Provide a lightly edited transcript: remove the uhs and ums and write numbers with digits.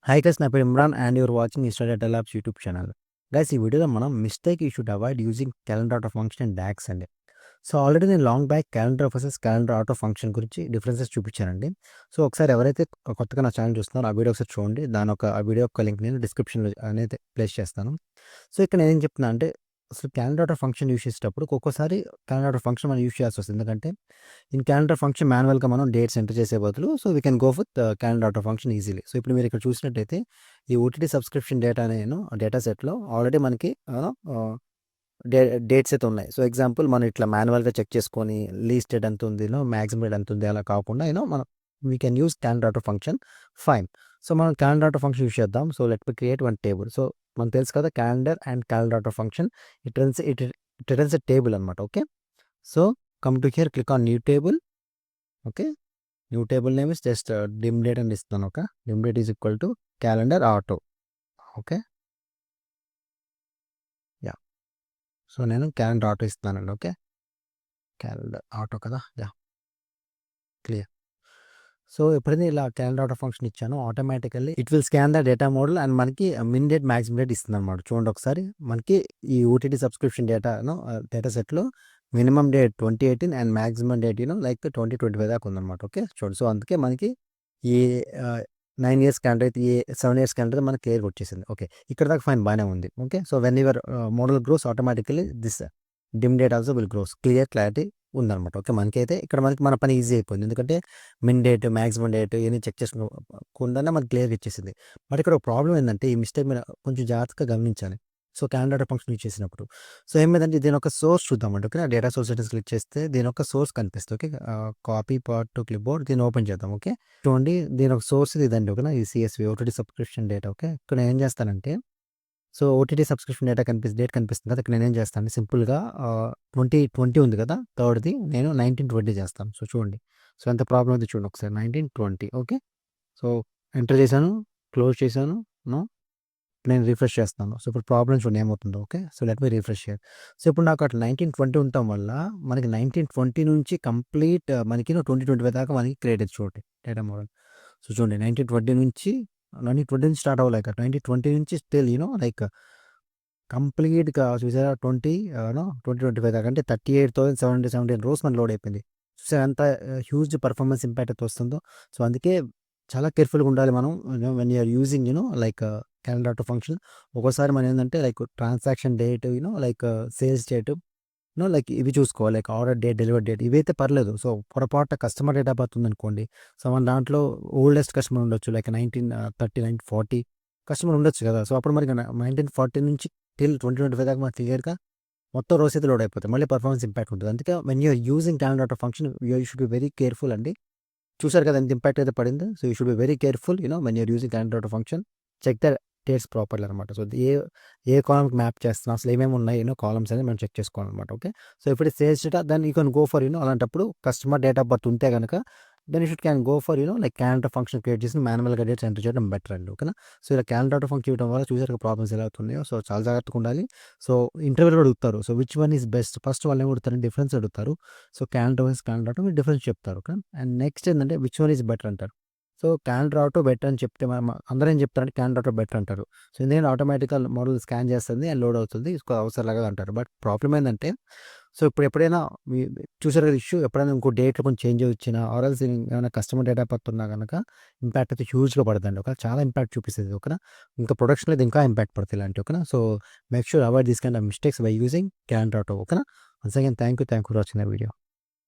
Hi guys, నా పేరు Imran and you're watching Insta Data Labs YouTube channel. Guys, ఈ వీడియోలో మనం mistake you should avoid using calendar auto function and DAX అండి. So already నేను long back calendar versus calendar auto function గురించి differences చూపించానండి. సో ఒకసారి ఎవరైతే కొత్తగా నా ఛానల్ చూస్తున్నారో ఆ వీడియో ఒకసారి చూడండి. ఆ వీడియో యొక్క లింక్ నేను డిస్క్రిప్షన్లో అనేది ప్లేస్ చేస్తాను. సో ఇక్కడ నేనేం చెప్తున్నా అంటే, అసలు క్యాలెండర్ ఆటో ఫంక్షన్ యూజ్ చేసేటప్పుడు ఒక్కొక్కసారి క్యాలెండర్ ఆటో ఫంక్షన్ మనం యూజ్ చేయాల్సి వస్తుంది. ఎందుకంటే ఇన్ క్యాలెండర్ ఫంక్షన్ మాన్యువల్‌గా మనం డేట్స్ ఎంటర్ చేసే బదులు so we can go with calendar auto function easily. So ఇప్పుడు మీరు ఇక్కడ చూసినట్టయితే ఈ ఓటీటీ సబ్స్క్రిప్షన్ డేటా నేను డేటా సెట్‌లో ఆల్రెడీ మనకి ఆహ్, డే డేట్స్ అయితే ఉన్నాయి. సో ఎగ్జాంపుల్ మనం ఇట్లా మాన్యువల్‌గా చెక్ చేసుకొని లీస్ట్ డేట్ ఎంత ఉంది, మాక్సిమం డేట్ ఎంత ఉంది అలా కాకుండా మనం we can use calendar auto function fine. So మనం క్యాలెండర్ ఆటో ఫంక్షన్ యూజ్ చేద్దాం. So let me create one table. So మనకు తెలుసు కదా calendar and calendar auto function it returns a table అనమాట. Okay. So come to here, click on new table. Okay. New table name is just dim date అని ఇస్తున్నాను. Okay. Dim date is equal to calendar auto. Okay. Yeah. So నేను calendar auto ఇస్తున్నానండి. Okay. Calendar auto కదా. Yeah, clear. So ఎప్పుడైతే ఇలా calendar auto function ఇచ్చానో automatically it will scan the data model and మనకి min date maximum date ఇస్తుంది అనమాట. చూడండి ఒకసారి, మనకి ఈ ఓటీటీ సబ్స్క్రిప్షన్ డేటా సెట్లో minimum date 2018 and maximum date like 2025 దాకా ఉందన్నమాట. ఓకే చూడండి. సో అందుకే మనకి ఈ 9 ఇయర్స్ క్యాలెండర్ అయితే, ఈ 7 ఇయర్స్ క్యాలెండర్ మనకి క్లియర్గా వచ్చేసింది. ఓకే, ఇక్కడ దాకా ఫైన్, బాగానే ఉంది. Okay. So when your model gross automatically this dim date also will gross. Clarity ఉందన్నమాట. ఓకే, మనకైతే ఇక్కడ మన పని ఈజీ అయిపోయింది. ఎందుకంటే మిన్ డేట్, మాక్సిమం డేట్ ఇవన్నీ చెక్ చేసుకోకుండానే మనకి క్లియర్గా ఇచ్చేసింది. బట్ ఇక్కడ ఒక ప్రాబ్లం ఏంటంటే, ఈ మిస్టేక్ మీరు కొంచెం జాగ్రత్తగా గమనించాలి. సో క్యాలెండర్ ఫంక్షన్ యూజ్ చేసినప్పుడు సో ఏమైందంటే, దీని ఒక సోర్స్ చూద్దామంటే. Okay, data source settings click చేస్తే దీని ఒక సోర్స్ కనిపిస్తుంది. Okay, copy path to clipboard, దీన్ని ఓపెన్ చేద్దాం. ఓకే, చూడండి దీని ఒక సోర్స్ ఇదండి. ఓకేనా, ఈ CSV OTT subscription data. Okay, ఇక్కడ నేను ఏం చేస్తానంటే, సో ఓటీటీ సబ్స్క్రిప్షన్ డేట్ కనిపిస్తుంది కదా. ఇక్కడ నేనేం చేస్తాను, సింపుల్గా 2020 ఉంది కదా, థర్డ్ది నేను 1920 చేస్తాను. సో చూడండి, సో ఎంత ప్రాబ్లం ఉంది చూడండి ఒకసారి. 1920. ఓకే. సో ఎంటర్ చేశాను, క్లోజ్ చేశాను. నో, నేను రిఫ్రెష్ చేస్తాను. సో ఇప్పుడు ప్రాబ్లమ్ చూడండి ఏమవుతుందో. Okay, so let me refresh here. So ఇప్పుడు నాకు అట్లా 1920 ఉండటం వల్ల మనకి 1920 నుంచి కంప్లీట్ మనకి 2025 దాకా మనకి క్రియేట్ అయింది. చూడండి డేటా మోడల్. సో చూడండి 1920 నుంచి 1920 నుంచి స్టార్ట్ అవ్వలేక 2020 నుంచి స్టిల్ లైక్ కంప్లీట్‌గా చూసారా 2025 దాకా, అంటే 38,779 రోజు మన లోడ్ అయిపోయింది. చూసారా ఎంత హ్యూజ్ పర్ఫార్మెన్స్ ఇంపాక్ట్ అయితే వస్తుందో. సో అందుకే చాలా కేర్‌ఫుల్‌గా ఉండాలి మనం. When you are using like calendar auto function. ఒక్కోసారి మనం ఏందంటే like transaction date, like sales date, like ఇవి చూసుకోవాలి. Like order date, delivery date ఇవైతే పర్లేదు. సో పొరపాటున కస్టమర్ డేట్ ఆఫ్ బర్త్ ఉందనుకోండి, సో మన దాంట్లో ఓల్డెస్ట్ కస్టమర్ ఉండొచ్చు. లైక్ 1930, 1940 కస్టమర్ ఉండొచ్చు కదా. సో అప్పుడు మరి 1940 నుంచి టిల్ 2025 దాకా మనకు క్లియర్‌గా మొత్తం రోస్ అయితే లోడ్ అయిపోతాయి. మళ్ళీ పర్ఫార్మెన్స్ ఇంపాక్ట్ ఉంటుంది. అందుకే when you are using calendar auto function you should be very careful అండి. చూసారు కదా ఎంత ఇంపాక్ట్ అయితే పడిందో. So you should be very careful when you are using calendar auto function. Check the dates properly అనమాట. So ఏ కాలమ్‌కి map చేస్తున్నాం, అసలు ఏమేమి ఉన్నాయి కాలమ్స్ అనేది మనం చెక్ చేసుకోవాలన్నమాట. ఓకే. సో ఇప్పుడు sales data then you can go for అలాంటప్పుడు కస్టమర్ డేట్ ఆఫ్ బర్త్ ఉంటే గనక then you can go for like calendar function create చేసి మాన్యువల్‌గా డేట్స్ ఎంటర్ చేయడం బెటర్ అండి. ఓకేనా. సో ఇలా క్యాలెండర్ ఆటో ఫంక్షన్ చేయడం వల్ల చూసారు ప్రాబ్లమ్స్ ఎలా అవుతున్నాయో. సో చాలా జాగ్రత్తగా ఉండాలి. సో ఇంటర్వ్యూలో అడుగుతారు. So which one is best, first వాళ్ళు ఏం అడుగుతారు, డిఫరెన్స్ అడుగుతారు. So calendar vs calendar auto మీరు డిఫరెన్స్ చెప్తారు. ఓకే. అండ్ నెక్స్ట్ ఏంటంటే విచ్ వన్ ఈస్ బెటర్ అంటారు. సో క్యాలెండర్ ఆటో బెటర్ అని చెప్తే అందరూ ఏం చెప్తారంటే క్యాలెండర్ ఆటో బెటర్ అంటారు. సో ఎందుకంటే ఆటోమేటిక్‌గా మోడల్ స్కాన్ చేస్తుంది అండ్ లోడ్ అవుతుంది. అవసరం లాగా అంటారు. బట్ ప్రాబ్లమ్ ఏంటంటే, సో ఇప్పుడు ఎప్పుడైనా మీ చూసారు కదా ఇష్యూ, ఎప్పుడైనా ఇంకో డేట్‌లో కొంచెం చేంజ్ వచ్చినా ఆర్ ఎల్స్ ఏమైనా కస్టమర్ డేటా బర్త్ ఉన్నా గనక ఇంపాక్ట్ అయితే హ్యూజ్‌గా పడుతుందండి. ఓకే, చాలా ఇంపాక్ట్ చూపిస్తది. ఓకేనా. ఇంకా ప్రొడక్షన్‌లో అయితే ఇంకా ఇంపాక్ట్ పడతాయి ఇలాంటివి. ఓకేనా. So make sure avoid this kind of mistakes by using calendar auto. ఓకేనా. Once again thank you for watching the video.